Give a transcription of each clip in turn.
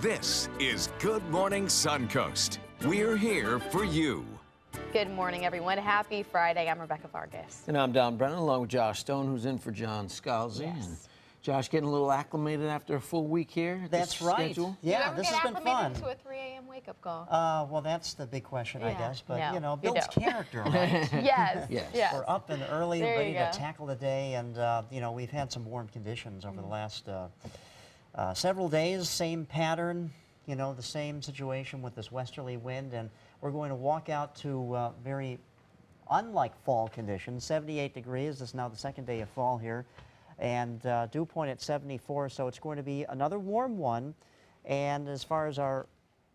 This is Good Morning Suncoast. We're here for you. Good morning, everyone. Happy Friday. I'm Rebecca Vargas. And I'm Don Brennan, along with Josh Stone, who's in for John Scalzi. Yes. And Josh getting a little acclimated after a full week here. That's right. Schedule. Yeah, this has been fun. To a 3 a.m. wake-up call. Well, that's the big question, I guess. But, no, you know, builds character, right? Yes. We're up and early, There ready you to go. tackle the day. And, you know, we've had some warm conditions over the last several days. Same pattern, you know, the same situation with this westerly wind. And we're going to walk out to very unlike fall conditions, 78 degrees. This is now the second day of fall here. And dew point at 74, so it's going to be another warm one. And as far as our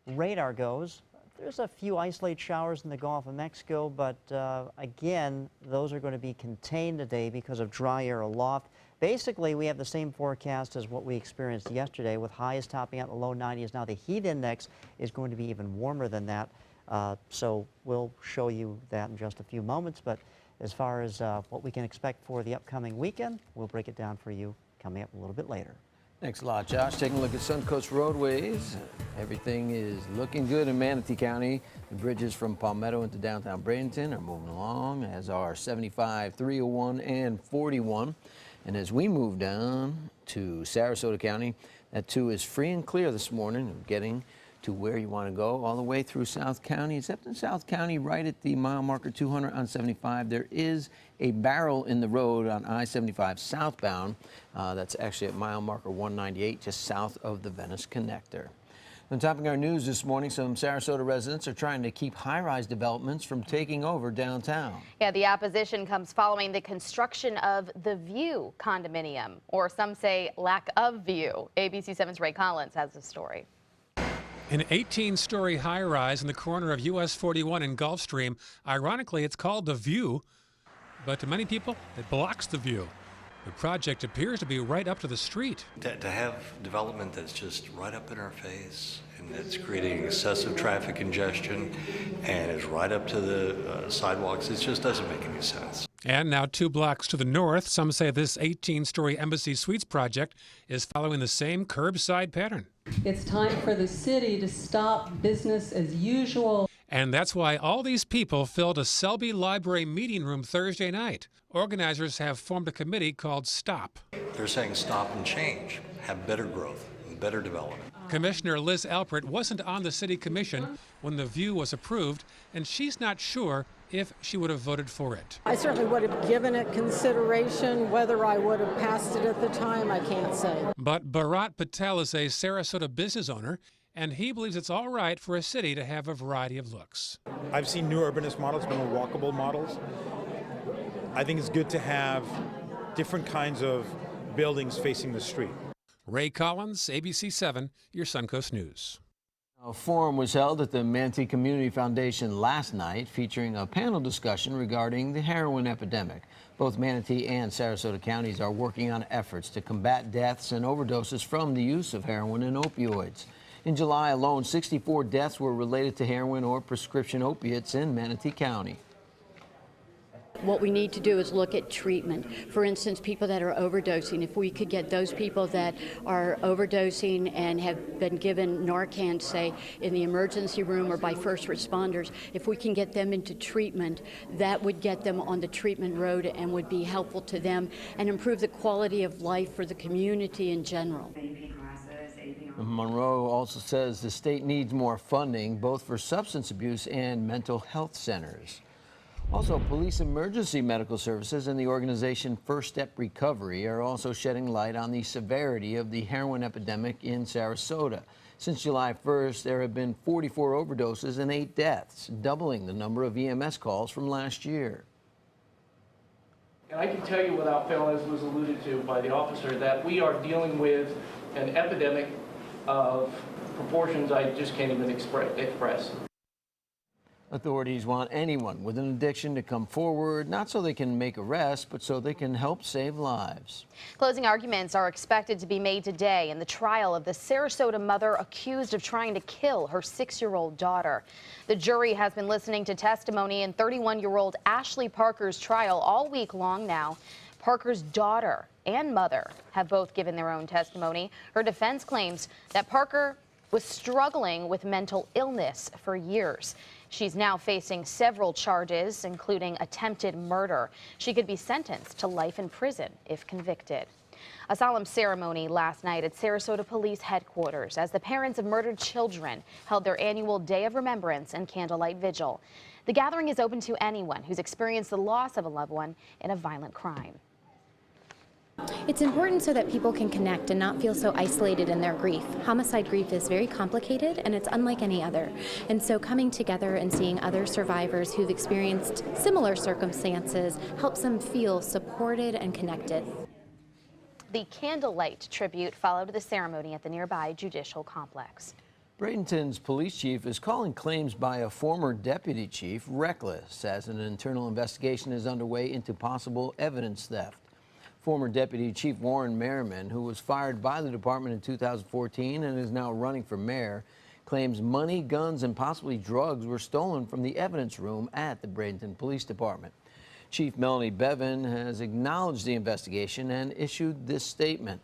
radar goes, there's a few isolated showers in the Gulf of Mexico, but again, those are going to be contained today because of dry air aloft. Basically, we have the same forecast as what we experienced yesterday, with highs topping out in the low 90s. Now the heat index is going to be even warmer than that, so we'll show you that in just a few moments. But as far as what we can expect for the upcoming weekend, we'll break it down for you coming up a little bit later. Thanks a lot, Josh. Taking a look at Suncoast roadways. Everything is looking good in Manatee County. The bridges from Palmetto into downtown Bradenton are moving along, as are 75, 301, and 41. And as we move down to Sarasota County, that too is free and clear this morning, getting to where you want to go, all the way through South County, except in South County, right at the mile marker 200 on 75. There is a barrel in the road on I-75 southbound. That's actually at mile marker 198, just south of the Venice Connector. On top of our news this morning, some Sarasota residents are trying to keep high-rise developments from taking over downtown. Yeah, the opposition comes following the construction of the View condominium, or some say lack of view. ABC 7's Ray Collins has the story. An 18-story high-rise in the corner of US 41 and Gulfstream. Ironically, it's called The View, but to many people, it blocks the view. The project appears to be right up to the street. To have development that's just right up in our face and it's creating excessive traffic congestion and is right up to the sidewalks, it just doesn't make any sense. And now 2 blocks to the north, some say this 18-story Embassy Suites project is following the same curbside pattern. It's time for the city to stop business as usual. And that's why all these people filled a Selby Library meeting room Thursday night. Organizers have formed a committee called STOP. They're saying stop and change, have better growth, and better development. Commissioner Liz Alpert wasn't on the city commission when the View was approved, and she's not sure if she would have voted for it. I certainly would have given it consideration. Whether I would have passed it at the time, I can't say. But Bharat Patel is a Sarasota business owner, and he believes it's all right for a city to have a variety of looks. I've seen new urbanist models, been walkable models. I think it's good to have different kinds of buildings facing the street. Ray Collins, ABC 7, your Suncoast News. A forum was held at the Manatee Community Foundation last night, featuring a panel discussion regarding the heroin epidemic. Both Manatee and Sarasota counties are working on efforts to combat deaths and overdoses from the use of heroin and opioids. In July alone, 64 deaths were related to heroin or prescription opiates in Manatee County. What we need to do is look at treatment. For instance, people that are overdosing, if we could get those people that are overdosing and have been given Narcan, say, in the emergency room or by first responders, if we can get them into treatment, that would get them on the treatment road and would be helpful to them and improve the quality of life for the community in general. Monroe also says the state needs more funding, both for substance abuse and mental health centers. Also, police emergency medical services and the organization First Step Recovery are also shedding light on the severity of the heroin epidemic in Sarasota. Since July 1st, there have been 44 overdoses and 8 deaths, doubling the number of EMS calls from last year. And I can tell you without fail, as was alluded to by the officer, that we are dealing with an epidemic of proportions I just can't even express. Authorities want anyone with an addiction to come forward, not so they can make arrests, but so they can help save lives. Closing arguments are expected to be made today in the trial of the Sarasota mother accused of trying to kill her 6-year-old daughter. The jury has been listening to testimony in 31-year-old Ashley Parker's trial all week long now. Parker's daughter and mother have both given their own testimony. Her defense claims that Parker was struggling with mental illness for years. She's now facing several charges, including attempted murder. She could be sentenced to life in prison if convicted. A solemn ceremony last night at Sarasota Police Headquarters as the parents of murdered children held their annual Day of Remembrance and candlelight vigil. The gathering is open to anyone who's experienced the loss of a loved one in a violent crime. It's important so that people can connect and not feel so isolated in their grief. Homicide grief is very complicated and it's unlike any other. And so coming together and seeing other survivors who've experienced similar circumstances helps them feel supported and connected. The candlelight tribute followed the ceremony at the nearby judicial complex. Bradenton's police chief is calling claims by a former deputy chief reckless as an internal investigation is underway into possible evidence theft. Former Deputy Chief Warren Merriman, who was fired by the department in 2014 and is now running for mayor, claims money, guns, and possibly drugs were stolen from the evidence room at the Bradenton Police Department. Chief Melanie Bevan has acknowledged the investigation and issued this statement.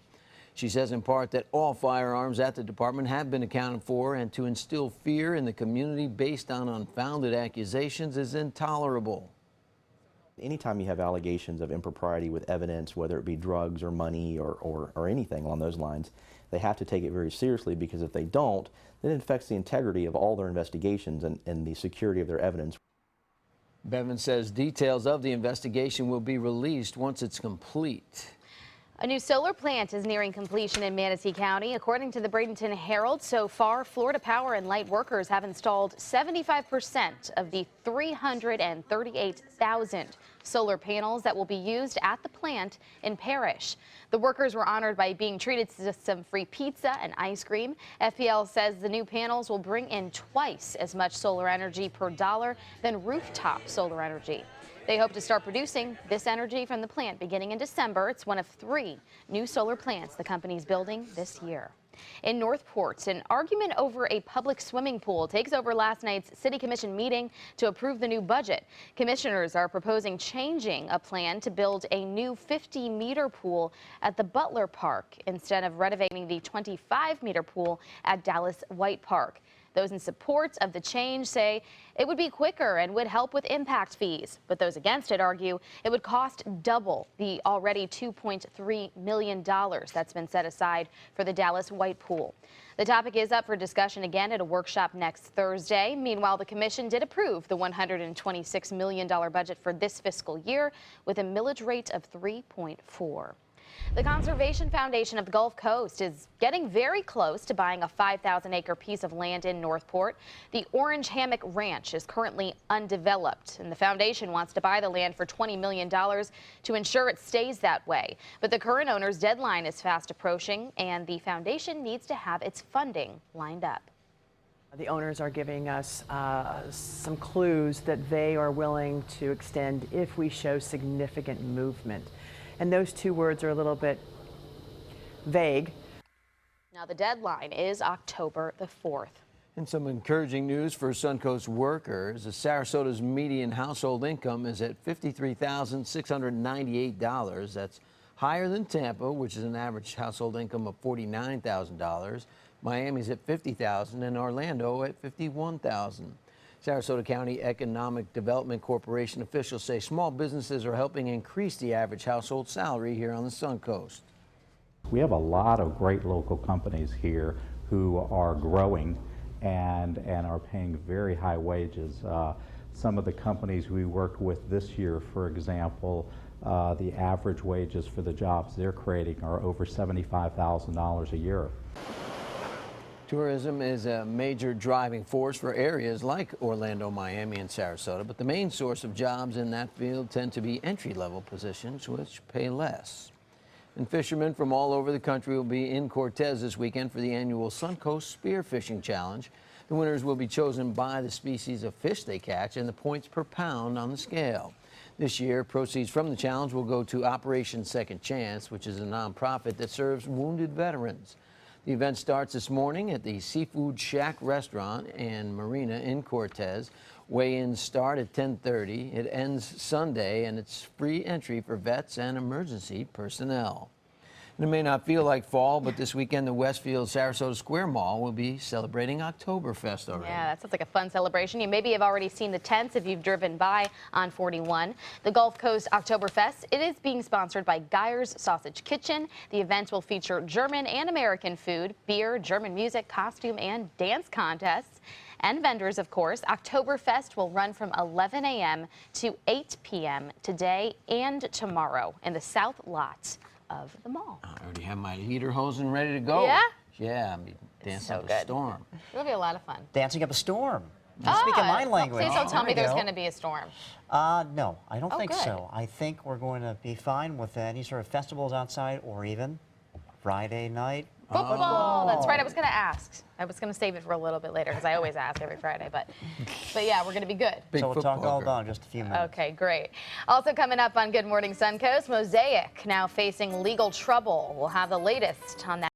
She says in part that all firearms at the department have been accounted for, and to instill fear in the community based on unfounded accusations is intolerable. Anytime you have allegations of impropriety with evidence, whether it be drugs or money or anything along those lines, they have to take it very seriously, because if they don't, then it affects the integrity of all their investigations and the security of their evidence. Bevan says details of the investigation will be released once it's complete. A new solar plant is nearing completion in Manatee County. According to the Bradenton Herald, so far, Florida Power and Light workers have installed 75% of the 338,000 solar panels that will be used at the plant in Parrish. The workers were honored by being treated to some free pizza and ice cream. FPL says the new panels will bring in twice as much solar energy per dollar than rooftop solar energy. They hope to start producing this energy from the plant beginning in December. It's one of 3 new solar plants the company's building this year. In Northport, an argument over a public swimming pool takes over last night's City Commission meeting to approve the new budget. Commissioners are proposing changing a plan to build a new 50-meter pool at the Butler Park instead of renovating the 25-meter pool at Dallas White Park. Those in support of the change say it would be quicker and would help with impact fees. But those against it argue it would cost double the already $2.3 million that's been set aside for the Dallas White Pool. The topic is up for discussion again at a workshop next Thursday. Meanwhile, the commission did approve the $126 million budget for this fiscal year with a millage rate of 3.4. The Conservation Foundation of the Gulf Coast is getting very close to buying a 5,000-acre piece of land in Northport. The Orange Hammock Ranch is currently undeveloped, and the foundation wants to buy the land for $20 million to ensure it stays that way. But the current owner's deadline is fast approaching, and the foundation needs to have its funding lined up. The owners are giving us some clues that they are willing to extend if we show significant movement. And those 2 words are a little bit vague. Now the deadline is October the 4th. And some encouraging news for Suncoast workers. Sarasota's median household income is at $53,698. That's higher than Tampa, which is an average household income of $49,000. Miami's at $50,000 and Orlando at $51,000. Sarasota County Economic Development Corporation officials say small businesses are helping increase the average household salary here on the Suncoast. We have a lot of great local companies here who are growing and are paying very high wages. Some of the companies we worked with this year, for example, the average wages for the jobs they're creating are over $75,000 a year. Tourism is a major driving force for areas like Orlando, Miami, and Sarasota, but the main source of jobs in that field tend to be entry-level positions, which pay less. And fishermen from all over the country will be in Cortez this weekend for the annual Suncoast Spearfishing Challenge. The winners will be chosen by the species of fish they catch and the points per pound on the scale. This year, proceeds from the challenge will go to Operation Second Chance, which is a nonprofit that serves wounded veterans. The event starts this morning at the Seafood Shack Restaurant and Marina in Cortez. Weigh-ins start at 10:30. It ends Sunday, and it's free entry for vets and emergency personnel. It may not feel like fall, but this weekend the Westfield Sarasota Square Mall will be celebrating Oktoberfest already. Yeah, that sounds like a fun celebration. You maybe have already seen the tents if you've driven by on 41. The Gulf Coast Oktoberfest, it is being sponsored by Geyer's Sausage Kitchen. The event will feature German and American food, beer, German music, costume, and dance contests. And vendors, of course. Oktoberfest will run from 11 a.m. to 8 p.m. today and tomorrow in the south lot of the mall. I already have my heater hosing ready to go. Yeah? Yeah, I'm dancing up a storm. It'll be a lot of fun. Dancing up a storm. Speaking my language. Please don't tell me There we there's go. going to be a storm. No, I don't think good. so. I think we're going to be fine with any sort of festivals outside or even Friday night. Football. That's right. I was going to ask. I was going to save it for a little bit later because I always ask every Friday. But yeah, we're going to be good. So we'll talk all about in just a few minutes. Okay, great. Also coming up on Good Morning Suncoast, Mosaic now facing legal trouble. We'll have the latest on that.